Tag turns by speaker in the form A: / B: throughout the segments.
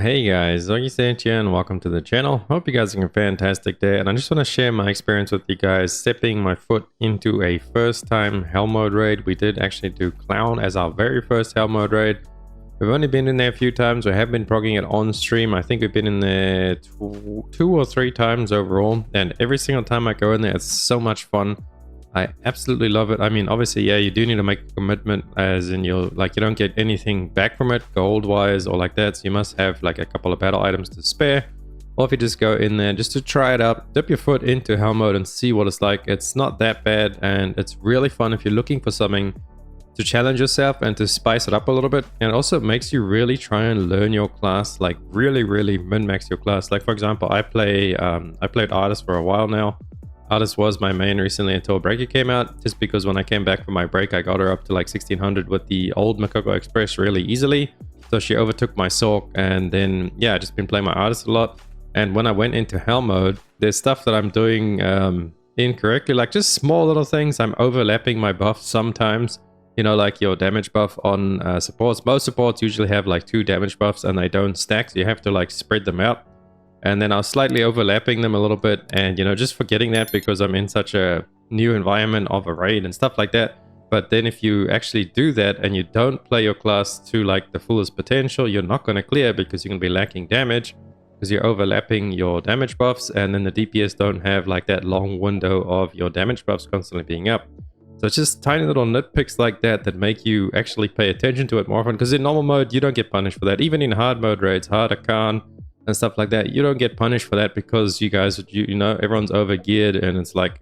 A: Hey guys, Augiesaint here and welcome to the channel. Hope you guys are having a fantastic day, and I just want to share my experience with you guys stepping my foot into a first time Hellmode raid. We did actually do Clown as our very first Hellmode raid. We've only been in there a few times. We have been progging it on stream. I think we've been in there two or three times overall, and every single time I go in there it's so much fun. I absolutely love it. I mean, obviously, yeah, you do need to make a commitment, as in you don't get anything back from it gold wise or like that, so you must have like a couple of battle items to spare. Or if you just go in there just to try it out, dip your foot into hell mode and see what it's like. It's not that bad, and it's really fun if you're looking for something to challenge yourself and to spice it up a little bit. And also it makes you really try and learn your class, like really min-max your class. Like for example, I played Artist for a while now. Artist was my main recently until Breaker came out, just because when I came back from my break I got her up to like 1600 with the old Makoko Express really easily, so she overtook my Sork. And then yeah, I just been playing my Artist a lot, and when I went into Hell mode there's stuff that I'm doing incorrectly, like just small little things. I'm overlapping my buffs sometimes, you know, like your damage buff on supports. Most supports usually have like 2 damage buffs and they don't stack, so you have to like spread them out. And then I was slightly overlapping them a little bit, and you know, just forgetting that because I'm in such a new environment of a raid and stuff like that. But then if you actually do that and you don't play your class to like the fullest potential, you're not going to clear because you're going to be lacking damage because you're overlapping your damage buffs, and then the DPS don't have like that long window of your damage buffs constantly being up. So it's just tiny little nitpicks like that that make you actually pay attention to it more often, because in normal mode you don't get punished for that. Even in hard mode raids, hard Arcan and stuff like that, you don't get punished for that because you guys, you know, everyone's over geared, and it's like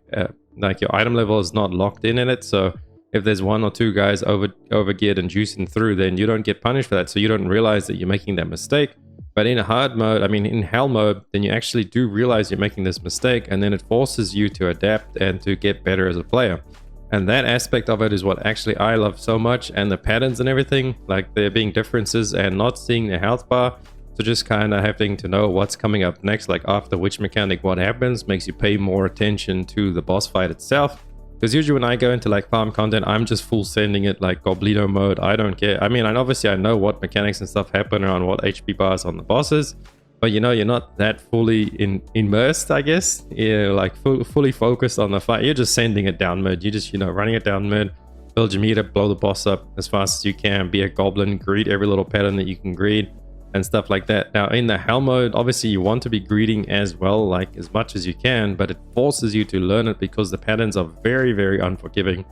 A: your item level is not locked in it. So if there's 1 or 2 guys over geared and juicing through, then you don't get punished for that, so you don't realize that you're making that mistake. But in hard mode, I mean in hell mode, then you actually do realize you're making this mistake, and then it forces you to adapt and to get better as a player. And that aspect of it is what actually I love so much, and the patterns and everything, like there being differences and not seeing the health bar. So just kind of having to know what's coming up next, like after which mechanic what happens, makes you pay more attention to the boss fight itself. Because usually when I go into like farm content, I'm just full sending it like Goblino mode. I don't care. I mean, and obviously I know what mechanics and stuff happen around what HP bars on the bosses, but you know, you're not that fully immersed, I guess. Yeah, like fully focused on the fight. You're just sending it down mid. You just, you know, running it down mid, build your meter, blow the boss up as fast as you can, be a goblin, greet every little pattern that you can greet and stuff like that. Now in the hell mode, obviously you want to be greeting as well, like as much as you can, but it forces you to learn it because the patterns are very unforgiving.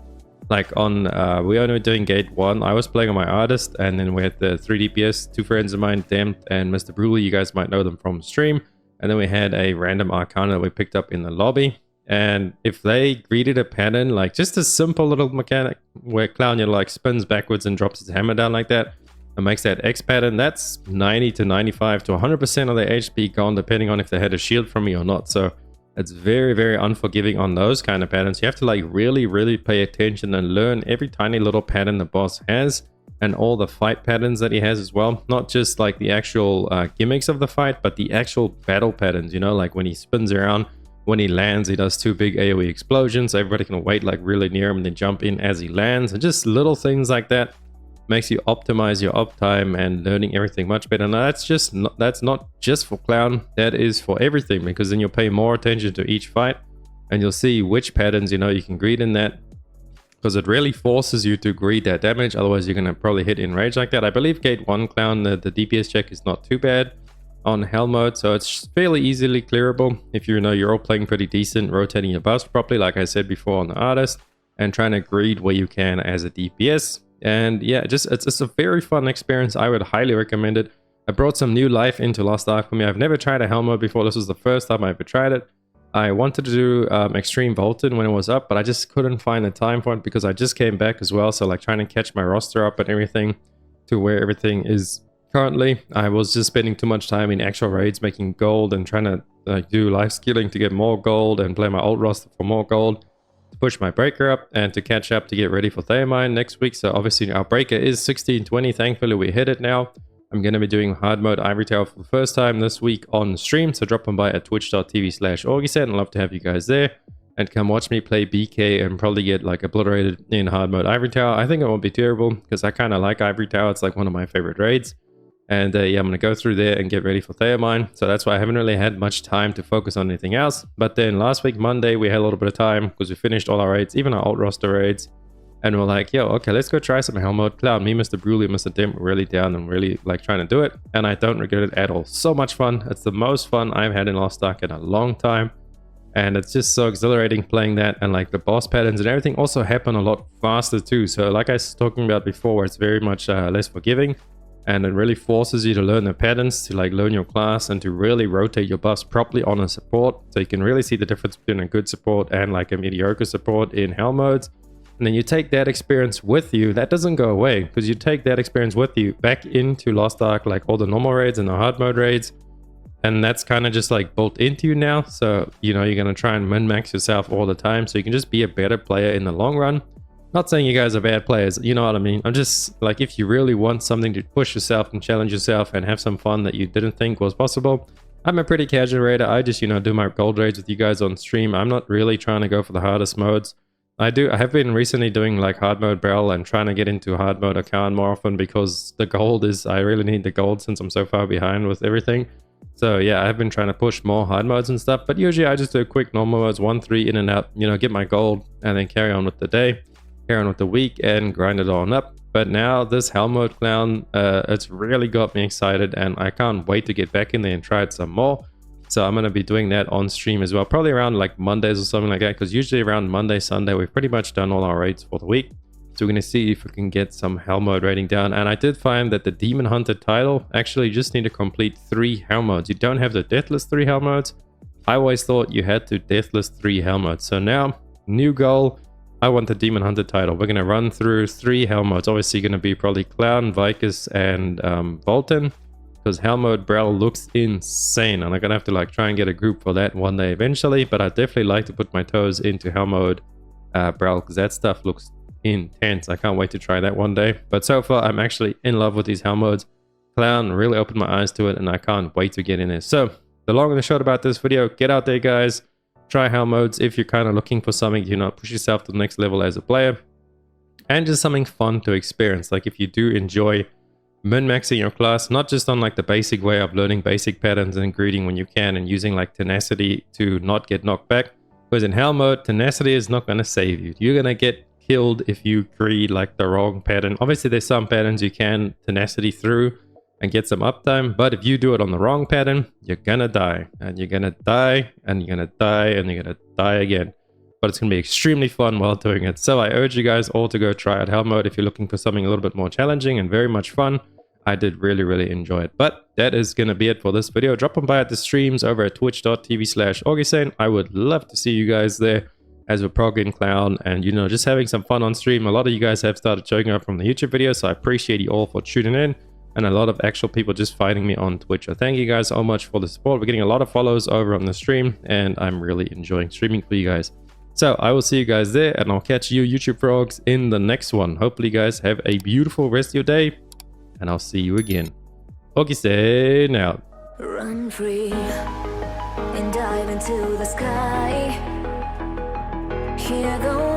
A: Like on we only doing gate 1, I was playing on my Artist, and then we had the 3 DPS, 2 friends of mine, Damned and Mr. Bruley. You guys might know them from stream. And then we had a random Arcana that we picked up in the lobby, and if they greeted a pattern, like just a simple little mechanic where Clown, you know, like spins backwards and drops his hammer down like that and makes that X pattern, that's 90 to 95 to 100% of their HP gone, depending on if they had a shield from me or not. So it's very unforgiving on those kind of patterns. You have to like really pay attention and learn every tiny little pattern the boss has, and all the fight patterns that he has as well. Not just like the actual gimmicks of the fight, but the actual battle patterns, you know, like when he spins around, when he lands, he does 2 big AoE explosions, so everybody can wait like really near him and then jump in as he lands, and just little things like that makes you optimize your uptime and learning everything much better. Now that's not just for Clown, that is for everything, because then you'll pay more attention to each fight and you'll see which patterns, you know, you can greet in that, because it really forces you to greet that damage. Otherwise you're gonna probably hit in rage like that. I believe gate 1 Clown, the DPS check is not too bad on hell mode, so it's fairly easily clearable if you know you're all playing pretty decent, rotating your buffs properly, like I said before on the Artist, and trying to greet where you can as a DPS. And yeah, it's a very fun experience. I would highly recommend it. I brought some new life into Lost Ark for me. I've never tried a hell mode before. This was the first time I ever tried it. I wanted to do Extreme Volton when it was up, but I just couldn't find the time for it because I just came back as well. So like trying to catch my roster up and everything to where everything is currently. I was just spending too much time in actual raids making gold and trying to like do life skilling to get more gold and play my old roster for more gold, push my breaker up and to catch up to get ready for Thermine next week. So obviously our breaker is 1620. Thankfully we hit it now. I'm going to be doing hard mode Ivory Tower for the first time this week on stream, so drop on by at twitch.tv/Augiesaint. I'd love to have you guys there and come watch me play BK and probably get like obliterated in hard mode Ivory Tower. I think it won't be terrible because I kind of like Ivory Tower. It's like one of my favorite raids. And yeah, I'm going to go through there and get ready for Theomine. So that's why I haven't really had much time to focus on anything else. But then last week, Monday, we had a little bit of time because we finished all our raids, even our old roster raids. And we're like, yo, okay, let's go try some Hellmode. Cloud, me, Mr. Bruley, Mr. Dim were really down and really like trying to do it. And I don't regret it at all. So much fun. It's the most fun I've had in Lost Ark in a long time. And it's just so exhilarating playing that. And like the boss patterns and everything also happen a lot faster too. So like I was talking about before, it's very much less forgiving. And it really forces you to learn the patterns, to like learn your class and to really rotate your buffs properly on a support. So you can really see the difference between a good support and like a mediocre support in Hell modes. And then you take that experience with you. That doesn't go away because you take that experience with you back into Lost Ark, like all the normal raids and the hard mode raids. And that's kind of just like built into you now. So, you know, you're going to try and min-max yourself all the time. So you can just be a better player in the long run. Not saying you guys are bad players, you know what I mean? I'm just like, if you really want something to push yourself and challenge yourself and have some fun that you didn't think was possible. I'm a pretty casual raider. I just, you know, do my gold raids with you guys on stream. I'm not really trying to go for the hardest modes. I have been recently doing like hard mode barrel and trying to get into hard mode account more often because the gold is, I really need the gold since I'm so far behind with everything. So yeah, I've been trying to push more hard modes and stuff, but usually I just do quick normal modes, 1-3 in and out, you know, get my gold and then carry on with the day. Carry on with the week and grind it on up. But now this Hellmode clown, it's really got me excited and I can't wait to get back in there and try it some more. So I'm going to be doing that on stream as well, probably around like Mondays or something like that, because usually around Monday, Sunday, we've pretty much done all our raids for the week. So we're going to see if we can get some Hellmode rating down. And I did find that the Demon Hunter title, actually you just need to complete 3 Hellmodes. You don't have the Deathless 3 Hellmodes. I always thought you had to Deathless 3 Hellmodes. So now, new goal. I want the Demon Hunter title. We're going to run through 3 Hell modes. Obviously going to be probably Clown, Vicus, and Volton. Because Hell mode Brawl looks insane. And I'm going to have to like try and get a group for that one day eventually. But I'd definitely like to put my toes into Hell mode Brawl. Because that stuff looks intense. I can't wait to try that one day. But so far I'm actually in love with these Hell modes. Clown really opened my eyes to it. And I can't wait to get in there. So the long and the short about this video. Get out there guys. Try Hell modes if you're kind of looking for something, you know, push yourself to the next level as a player. And just something fun to experience. Like if you do enjoy min-maxing your class, not just on like the basic way of learning basic patterns and greeting when you can and using like tenacity to not get knocked back. Because in Hell mode, tenacity is not going to save you. You're going to get killed if you greed like the wrong pattern. Obviously there's some patterns you can tenacity through and get some uptime, but if you do it on the wrong pattern, you're gonna die, and you're gonna die, and you're gonna die, and you're gonna die again. But it's gonna be extremely fun while doing it. So I urge you guys all to go try out Hell mode if you're looking for something a little bit more challenging and very much fun. I did really enjoy it. But that is gonna be it for this video. Drop on by at the streams over at twitch.tv/Augiesaint. I would love to see you guys there as a prog clown and, you know, just having some fun on stream. A lot of you guys have started showing up from the YouTube videos, so I appreciate you all for tuning in. And a lot of actual people just finding me on Twitch. So thank you guys so much for the support. We're getting a lot of follows over on the stream and I'm really enjoying streaming for you guys. So I will see you guys there and I'll catch you YouTube frogs in the next one. Hopefully you guys have a beautiful rest of your day and I'll see you again. Augiesaint out.
B: Run free and dive into the sky. Hear the